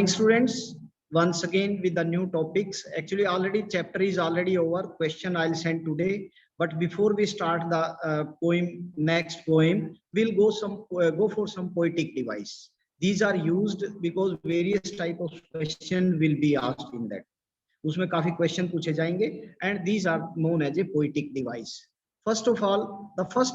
Students, once again with the new topics. Actually, already chapter is already over. Question I'll send today. But before we start the next poem, we'll go for some poetic device. These are used because various type of question will be asked in that. उसमें काफी question पूछे जाएंगे and these are known as a poetic device. First of all, the first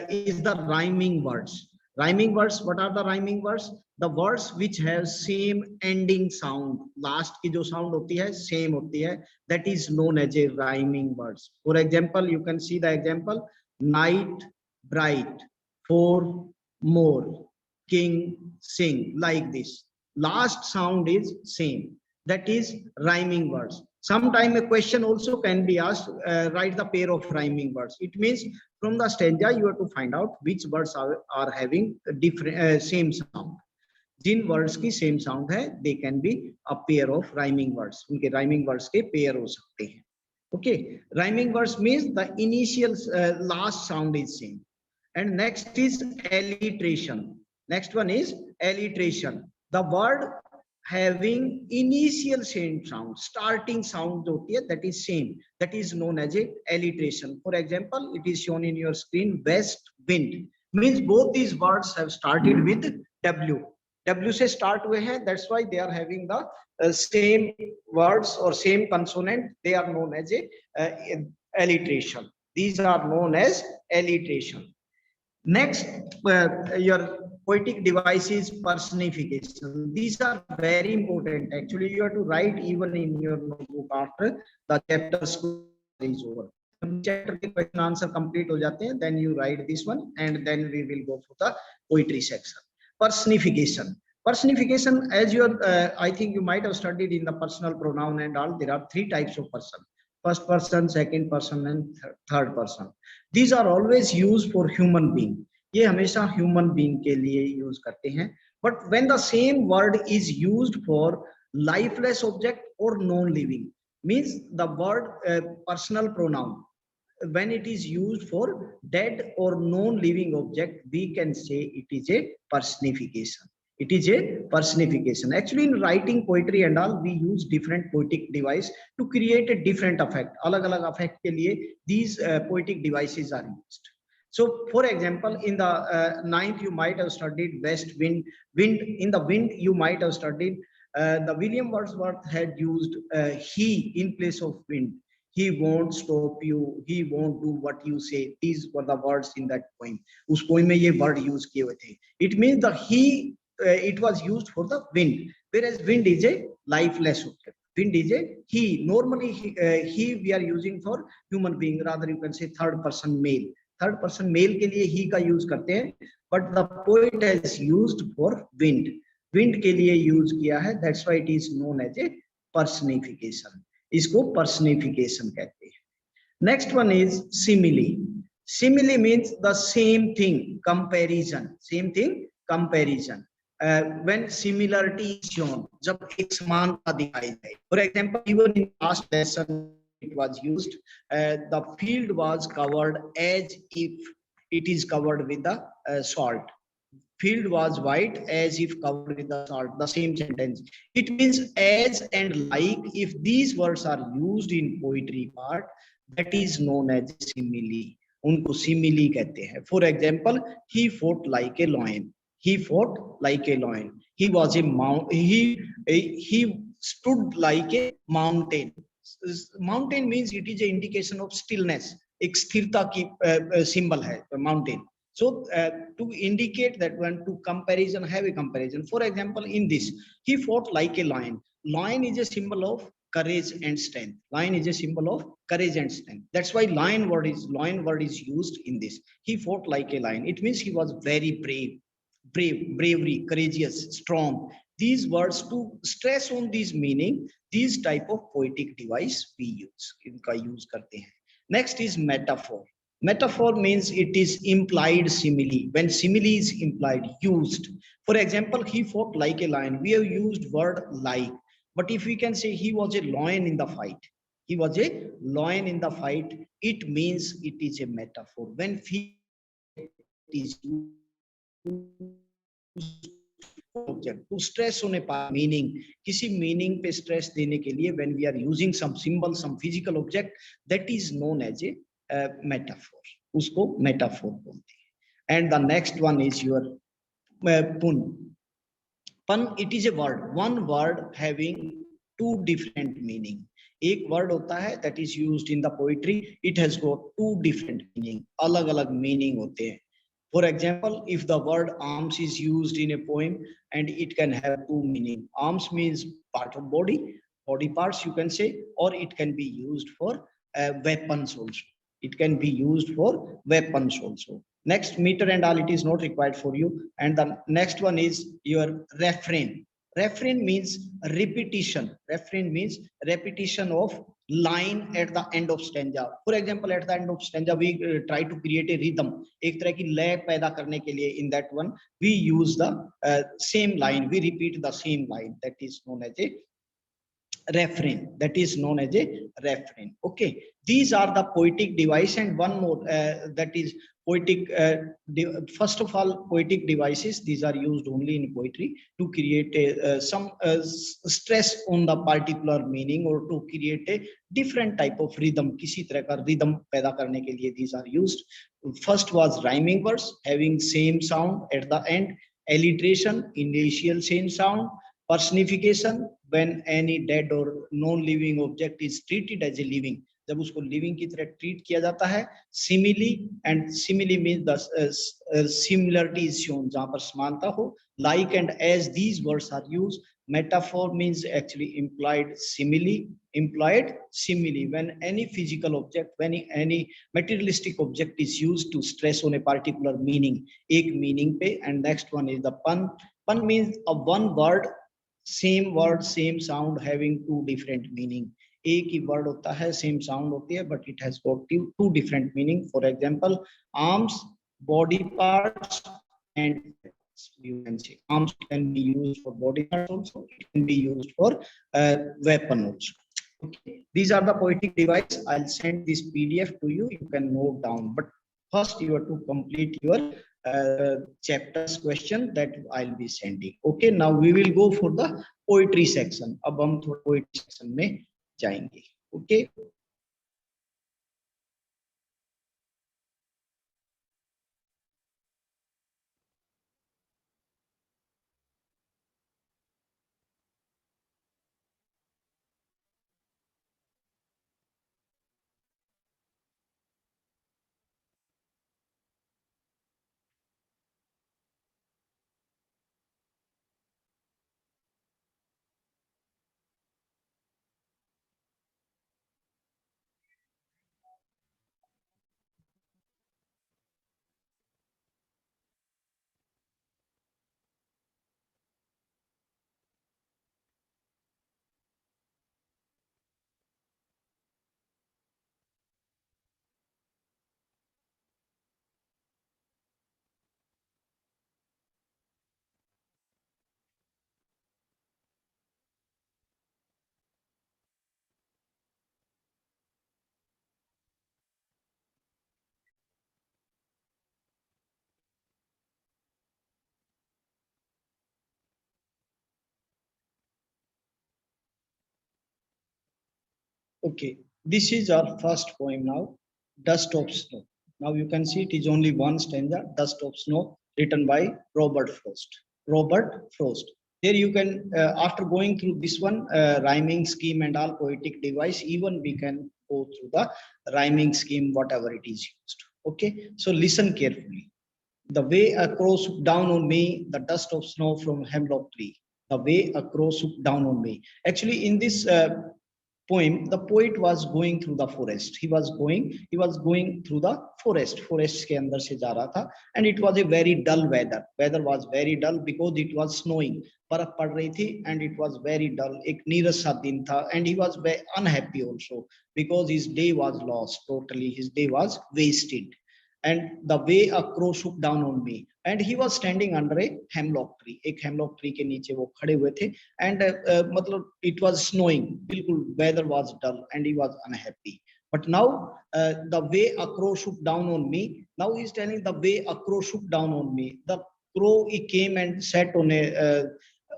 is the rhyming words. Rhyming words, what are the rhyming words? The words which have same ending sound. Last की जो sound होती है same होती है, that is known as a rhyming words. For example, you can see the example: night bright, four more, king sing, like this. Last sound is same, that is rhyming words. Sometime a question also can be asked, write the pair of rhyming words. It means from the stanza you have to find out which words are having different same sound. Jin words की same sound है they can be a pair of rhyming words, उनके rhyming words के pair हो सकते हैं. Okay, rhyming words means the initial last sound is same. And next is alliteration. Next one is alliteration. The word having initial same sound, starting sound hoti hai, that is same, that is known as a alliteration. For example, it is shown in your screen: west wind, means both these words have started with w se start hue hain, that's why they are having the same words or same consonant. They are known as a alliteration. These are known as alliteration. Next, your poetic device is personification. These are very important. Actually, you have to write even in your notebook after the chapter is over. Chapter के question answer complete हो जाते हैं, then you write this one, and then we will go for the poetry section. Personification. Personification, as you I think you might have studied in the personal pronoun and all. There are three types of person: first person, second person, and third person. These are always used for human being. ये हमेशा human being के लिए use करते हैं. But when the same word is used for lifeless object और non living, means the word personal pronoun, when it is used for dead or non living object, we can say it is a personification. It is a personification. Actually, in writing poetry and all, we use different poetic device to create a different effect. अलग अलग effect के लिए these poetic devices are used. So, for example, in the ninth, you might have studied west wind. Wind, in the wind, you might have studied the William Wordsworth had used he in place of wind. He won't stop you, he won't do what you say. These were the words in that poem. उस poem में ये word use किए हुए थे. It means the he, it was used for the wind, whereas wind is a lifeless object. Wind is a he. Normally he we are using for human being. Rather, you can say third person male. Third person male के लिए ही का use करते हैं, but the poet has used for wind. Wind के लिए use किया है, that's why it is known as a personification. इसको पर्सनिफिकेशन कहते हैं. Next one is simile. Simile means the same thing, comparison. Same thing, comparison. when similarity is shown, जब एक समानता दिखाई जाए. For example, even in last lesson it was used, the field was covered as if it is covered with the salt. Field was white as if covered with the salt. The same sentence. It means as and like. If these words are used in poetry part, that is known as simile. उनको simile कहते हैं. For example, he fought like a lion. He fought like a lion. He was a he stood like a mountain. Mountain means it is an indication of stillness. एक स्थिरता की symbol है mountain. So to indicate that one, to comparison, have a comparison. For example, in this, he fought like a lion. Lion is a symbol of courage and strength. Lion is a symbol of courage and strength. That's why lion word is used in this. He fought like a lion. It means he was very brave, bravery, courageous, strong. These words, to stress on these meaning, these type of poetic device we use, इनका use करते हैं. Next is metaphor. Metaphor means it is implied simile. When simile is implied, used. For example, he fought like a lion. We have used word like. But if we can say he was a lion in the fight, he was a lion in the fight, it means it is a metaphor. When it is used object to stress on a meaning, किसी meaning पे stress देने के लिए when we are using some symbol, some physical object, that is known as a metaphor. उसको metaphor बोलते हैं. And the next one is your pun. Pun, it is a word, one word having two different meaning. एक word होता है that is used in the poetry, it has got two different meaning, अलग अलग meaning होते हैं. For example, if the word arms is used in a poem, and it can have two meaning. Arms means part of body, body parts you can say, or it can be used for weapons also. It can be used for weapons also. Next, meter and all, it is not required for you. And the next one is your refrain. Refrain means repetition. Refrain means repetition of line at the end of stanza. For example, at the end of stanza, we try to create a rhythm. एक तरह की लय पैदा करने के लिए in that one we use the same line. We repeat the same line. That is known as a refrain. That is known as a refrain. Okay, these are the poetic device, and one more that is poetic. First of all, poetic devices, these are used only in poetry to create some stress on the particular meaning, or to create a different type of rhythm. किसी तरह का rhythm पैदा करने के लिए these are used. First was rhyming verse having same sound at the end, alliteration, initial same sound, personification, when any dead or non-living object is treated as a living, जब उसको living की तरह treat किया जाता है. Simile, and simile means the similarity is shown, जहां पर समानता हो. Like and as, these words are used. Metaphor means actually implied simile, implied simile, when any physical object, when any materialistic object is used to stress on a particular meaning, एक meaning पे. And next one is the pun. Pun means a one word, same sound having two different meaning. एक ही word होता है, same sound होती है, but it has got two different meaning. For example, arms, body parts, and you can say arms can be used for body parts also, it can be used for weapon also. Okay, these are the poetic device. I'll send this PDF to you, you can note down, but first you have to complete your chapters question that I'll be sending. Okay, now we will go for the poetry section. अब हम थोड़ा poetry section में जाएंगे. Okay. Okay, this is our first poem now, Dust of Snow. Now you can see it is only one stanza, Dust of Snow, written by Robert Frost. Robert Frost. Here you can, after going through this one, rhyming scheme and all poetic device, even we can go through the rhyming scheme, whatever it is used. Okay, so listen carefully. The way a crow swooped down on me, the dust of snow from hemlock tree. The way a crow swooped down on me. Actually, in this poem, the poet was going through the forest. He was going through the forest. Forest के अंदर से जा रहा था, and it was a very dull weather. Weather was very dull because it was snowing. बर्फ पड़ रही थी, and it was very dull. एक नीरस सा दिन था, and he was very unhappy also because his day was lost totally. His day was wasted. And the way a crow swooped down on me, and he was standing under a hemlock tree. एक hemlock tree के नीचे वो खड़े हुए थे, and मतलब it was snowing, बिल्कुल weather was dull, and he was unhappy. But now the way a crow swooped down on me, now he is telling the way a crow swooped down on me. The crow he came and sat on a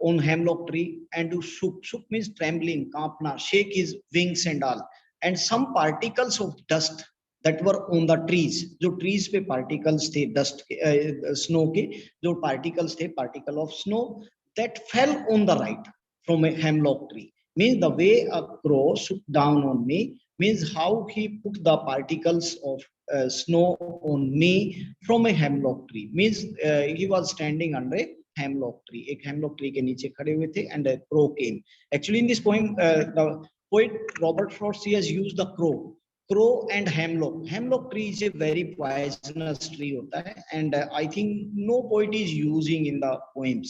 on hemlock tree and to shook means trembling, kampna, shake his wings and all. And some particles of dust that were on the trees, जो trees पे particles थे dust snow के जो particles थे, particle of snow that fell on the right from a hemlock tree, means the way a crow shook down on me means how he put the particles of snow on me from a hemlock tree, means he was standing under a hemlock tree, एक hemlock tree के नीचे खड़े हुए थे and a crow came. Actually in this poem the poet Robert Frost he has used the crow and hemlock tree is a very poisonous tree होता है and I think no poet is using in the poem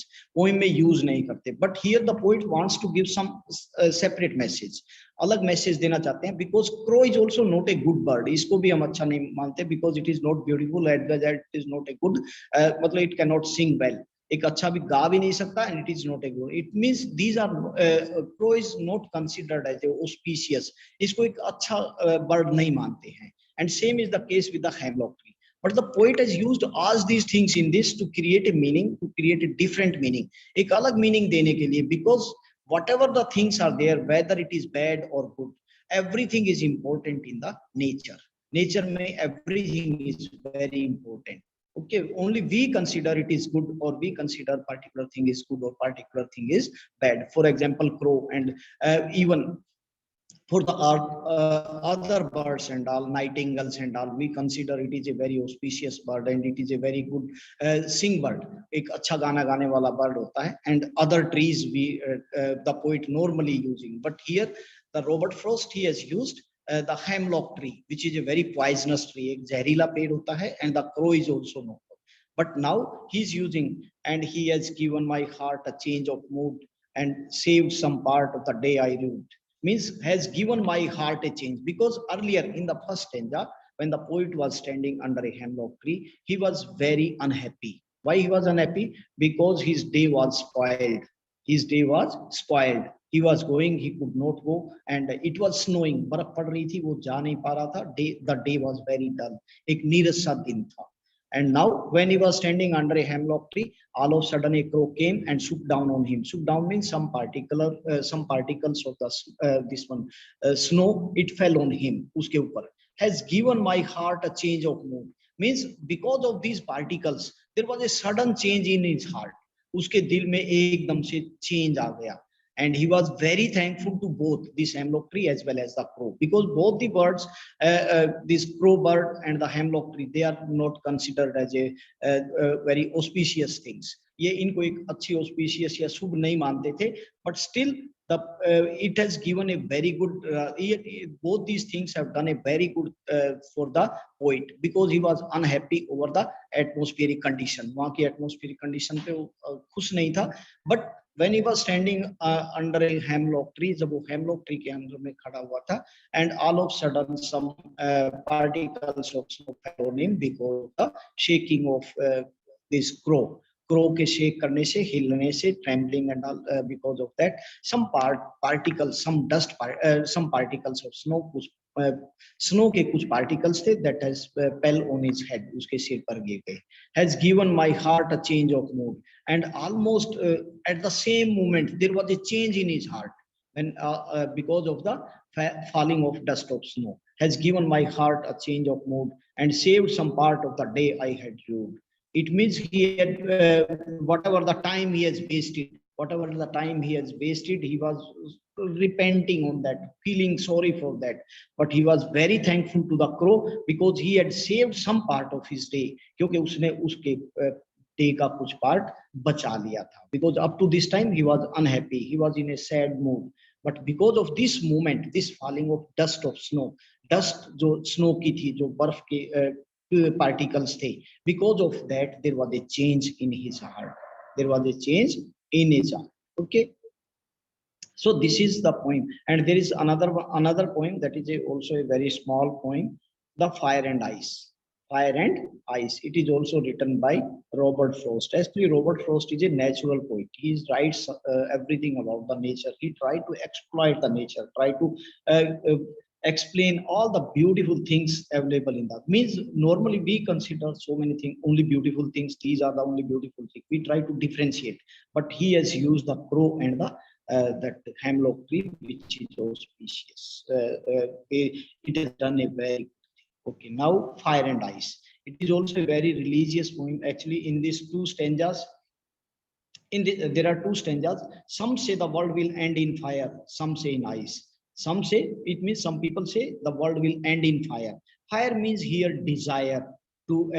में use नहीं करते, but here the poet wants to give some separate message, अलग message देना चाहते हैं, because crow is also not a good bird, इसको भी हम अच्छा नहीं मानते because it is not beautiful and it is not a good मतलब it cannot sing well, एक अच्छा भी गा भी नहीं सकता and it is not a good, it means these are crow is not considered as a auspicious, इसको एक अच्छा bird नहीं मानते हैं, and same is the case with the hemlock tree, but the poet has used all these things in this to create a meaning, to create a different meaning, एक अलग meaning देने के लिए, because whatever the things are there, whether it is bad or good, everything is important in the nature में everything is very important. Okay, only we consider it is good or we consider particular thing is good or particular thing is bad. For example, crow and even for the other birds and all, nightingales and all, we consider it is a very auspicious bird and it is a very good sing bird, एक अच्छा गाना गाने वाला bird होता है, and other trees we the poet normally using, but here the Robert Frost he has used the hemlock tree, which is a very poisonous tree, एक जहरीला पेड़ होता है, and the crow is also known. But now he's using, and he has given my heart a change of mood and saved some part of the day I lived, means has given my heart a change, because earlier in the first stanza when the poet was standing under a hemlock tree he was very unhappy. Why he was unhappy? Because his day was spoiled, he was going, he could not go, and it was snowing, बर्फ पड़ रही थी, वो जा नहीं पा रहा था, the day was very dull, एक नीरस सा दिन था. And now when he was standing under a hemlock tree, all of a sudden a crow came and swooped down on him. Swoop down means some particles of the this one snow, it fell on him, uske upar. Has given my heart a change of mood, means because of these particles there was a sudden change in his heart, उसके दिल में एकदम से change आ गया, and he was very thankful to both this hemlock tree as well as the crow, because both the birds, this crow bird and the hemlock tree, they are not considered as a very auspicious things, ये इनको एक अच्छी auspicious या शुभ नहीं मानते थे, but still the it has given a very good both these things have done a very good for the poet, because he was unhappy over the atmospheric condition, वहाँ की atmospheric condition पे वो खुश नहीं था, but when he was standing under a hemlock tree, जब वो hemlock tree के अंदर में खड़ा हुआ था, and all of a sudden some particles of snow fell on him because of the shaking of this crow के shake करने से, हिलने से, trembling and all, because of that some particles, some dust some particles of snow, कुछ snow के कुछ particles थे that has fell on his head, उसके सिर पर गिर गए, has given my heart a change of mood, and almost at the same moment there was a change in his heart when because of the falling of dust of snow, has given my heart a change of mood and saved some part of the day I had lived. It means he had whatever the time he has wasted, he was repenting on that, feeling sorry for that, but he was very thankful to the crow because he had saved some part of his day, क्योंकि उसने उसके day का कुछ part बचा लिया था, because up to this time he was unhappy, he was in a sad mood, but because of this moment, this falling of dust of snow, dust जो snow की थी, जो बर्फ के particles थे, because of that there was a change in his heart, okay. So this is the poem, and there is another poem that is also a very small poem, the Fire and Ice. It is also written by Robert Frost. Actually Robert Frost is a natural poet, he writes everything about the nature, he tried to exploit the nature, try to explain all the beautiful things available in that. Means normally we consider so many things, only beautiful things, these are the only beautiful things, we try to differentiate, but he has used the crow and the that hemlock tree, which is auspicious. It has done a very okay. Now fire and ice, it is also a very religious poem. Actually in these two stanzas, there are two stanzas. Some say the world will end in fire, some say in ice. Some say, it means some people say the world will end in fire. Fire means here desire to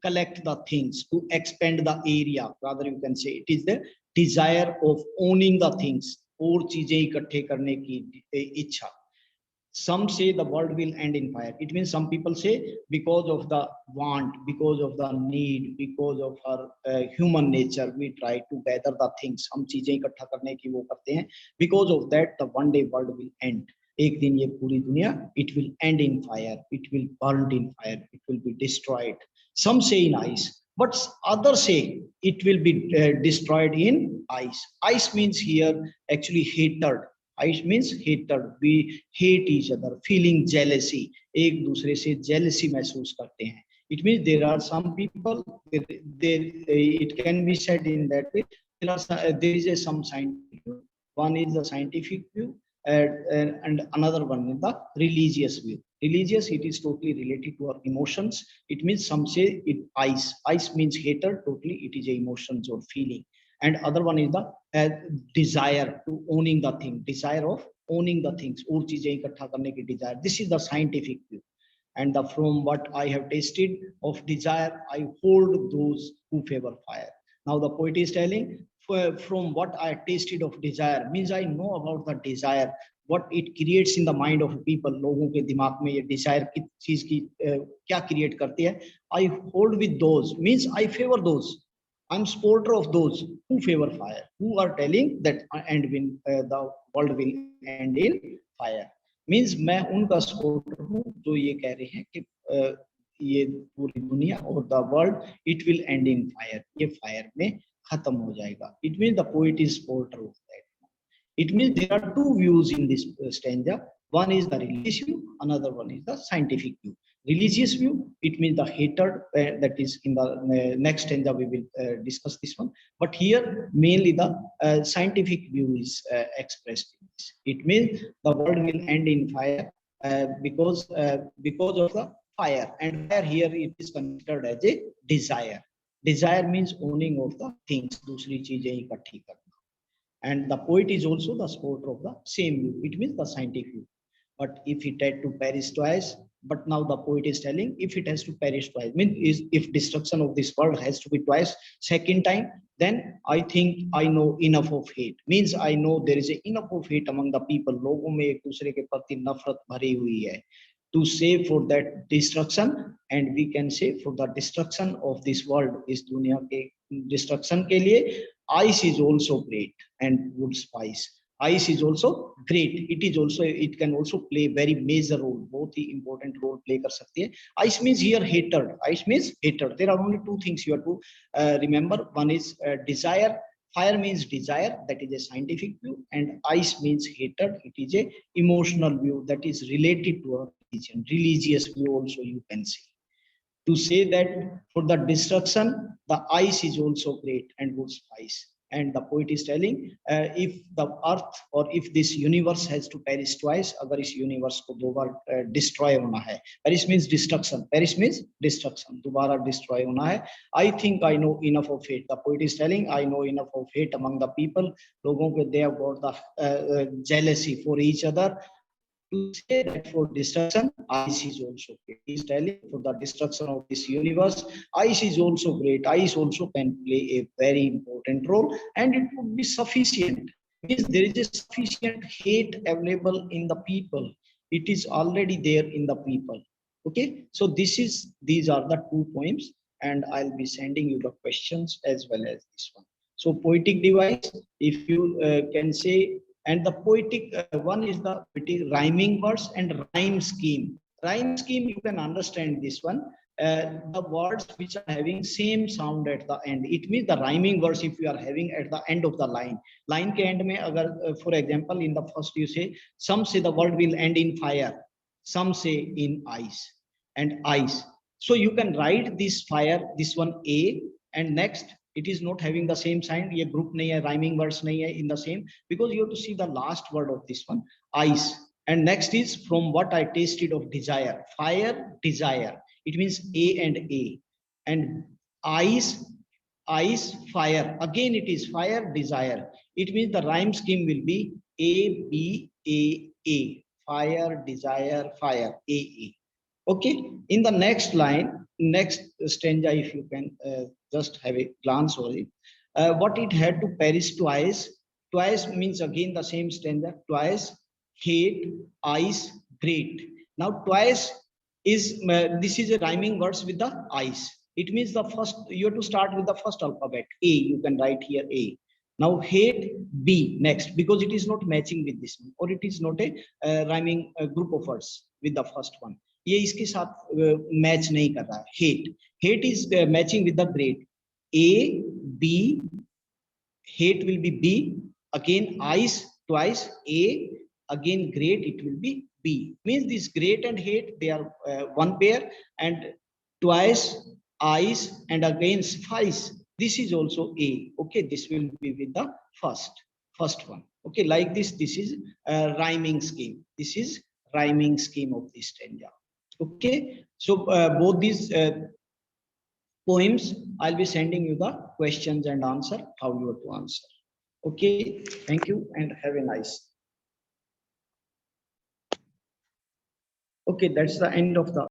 collect the things, to expand the area, rather you can say it is the desire of owning the things, और चीजें इकट्ठे करने की इच्छा. Some say the world will end in fire. It means some people say because of the want, because of the need, because of our human nature, we try to gather the things. हम चीजें इकट्ठा करने की वो करते हैं. Because of that, the one day world will end. एक दिन ये पूरी दुनिया, it will end in fire. It will burn in fire. It will be destroyed. Some say in ice, but others say it will be destroyed in ice. Ice means here actually hatred. Ice means hatred. We hate each other, feeling jealousy. एक दूसरे से jealousy महसूस करते हैं. It means there are some people. It can be said in that way. There is some scientific view. One is the scientific view, and another one is the religious view. Religious, it is totally related to our emotions. It means some say it ice. Ice means hatred. Totally, it is emotions or feeling. And other one is the desire to owning the thing, desire of owning the things, और चीजें इकट्ठा करने की desire. This is the scientific view. And from what I have tasted of desire, I hold those who favor fire. Now the poet is telling, from what I tasted of desire, means I know about the desire, what it creates in the mind of people. लोगों के दिमाग में ये desire किस चीज की क्या create करती है. I hold with those, means I favor those. I'm supporter of those who favor fire, who are telling that end when the world will end in fire. Means मैं उनका supporter हूँ जो ये कह रहे हैं कि ये पूरी दुनिया और the world it will end in fire. ये fire में खत्म हो जाएगा. It means the poet is supporter of that. It means there are two views in this stanza. One is the religious view, another one is the scientific view. Religious view, it means the hatred that is in the next stanza. We will discuss this one. But here, mainly the scientific view is expressed. It means the world will end in fire because of the fire. And fire here it is considered as a desire. Desire means owning of the things. दूसरी चीजें इकट्ठी करना. And the poet is also the supporter of the same view. It means the scientific view. But if it had to perish twice, but now the poet is telling if it has to perish twice, means if destruction of this world has to be twice, second time, then I think I know enough of hate. Means I know there is enough of hate among the people. लोगों में एक दूसरे के प्रति नफरत भरी हुई है. To say for that destruction, and we can say for the destruction of this world, इस दुनिया के destruction के लिए, ice is also great and wood spice. Ice is also great. It is also, it can also play very major role, बहुत ही important role play कर सकती है. Ice means here hatred. Ice means hatred. There are only two things you have to remember. One is desire. Fire means desire, that is a scientific view, and ice means hatred. It is a emotional view that is related to our religion. Religious view also you can say. To say that for the destruction, the ice is also great and wood spice. And the poet is telling, if the earth or if this universe has to perish twice, अगर इस universe को दो बार destroy होना है, perish means destruction, perish means destruction, दोबारा destroy होना है. I think I know enough of hate. The poet is telling, I know enough of hate among the people. लोगों के they have got the jealousy for each other. To say that for destruction, ice is also great. He is telling for the destruction of this universe, ice is also great. Ice also can play a very important role, and it would be sufficient. Means there is a sufficient hate available in the people. It is already there in the people. Okay, so these are the two poems, and I'll be sending you the questions as well as this one. So poetic device, if you can say. And the poetic one is the rhyming verse and rhyme scheme. Rhyme scheme, you can understand this one. The words which are having same sound at the end. It means the rhyming verse if you are having at the end of the line. Line ke end mein agar, for example, in the first you say, some say the world will end in fire. some say in ice and ice. So you can write this fire, this one A, and next it is not having the same sign. ये group नहीं है, rhyming words नहीं है in the same, because you have to see the last word of this one, ice. And next is from what I tasted of desire, fire, desire. It means A and A. And ice, ice, fire. Again it is fire, desire. It means the rhyme scheme will be A, B, A, A. Fire, desire, fire, A, A. Okay, in the next line, next stanza, if you can just have a glance over it. What it had to perish twice. Twice means again the same stanza. Twice, hate, ice, great. Now twice is, this is a rhyming words with the ice. It means the first, you have to start with the first alphabet. A, you can write here A. Now hate, B next, because it is not matching with this one, or it is not a rhyming group of words with the first one. ये इसके साथ match नहीं कर रहा है. Hate, hate is matching with the great. A b, hate will be b, again ice twice a, again great it will be b. Means this great and hate they are one pair, and twice ice and again spice, this is also A. Okay, this will be with the first one. Okay, like this is rhyming scheme. This is rhyming scheme of this stanza. Okay, so both these poems, I'll be sending you the questions and answer, how you have to answer. Okay, thank you and have a nice. Okay, that's the end of the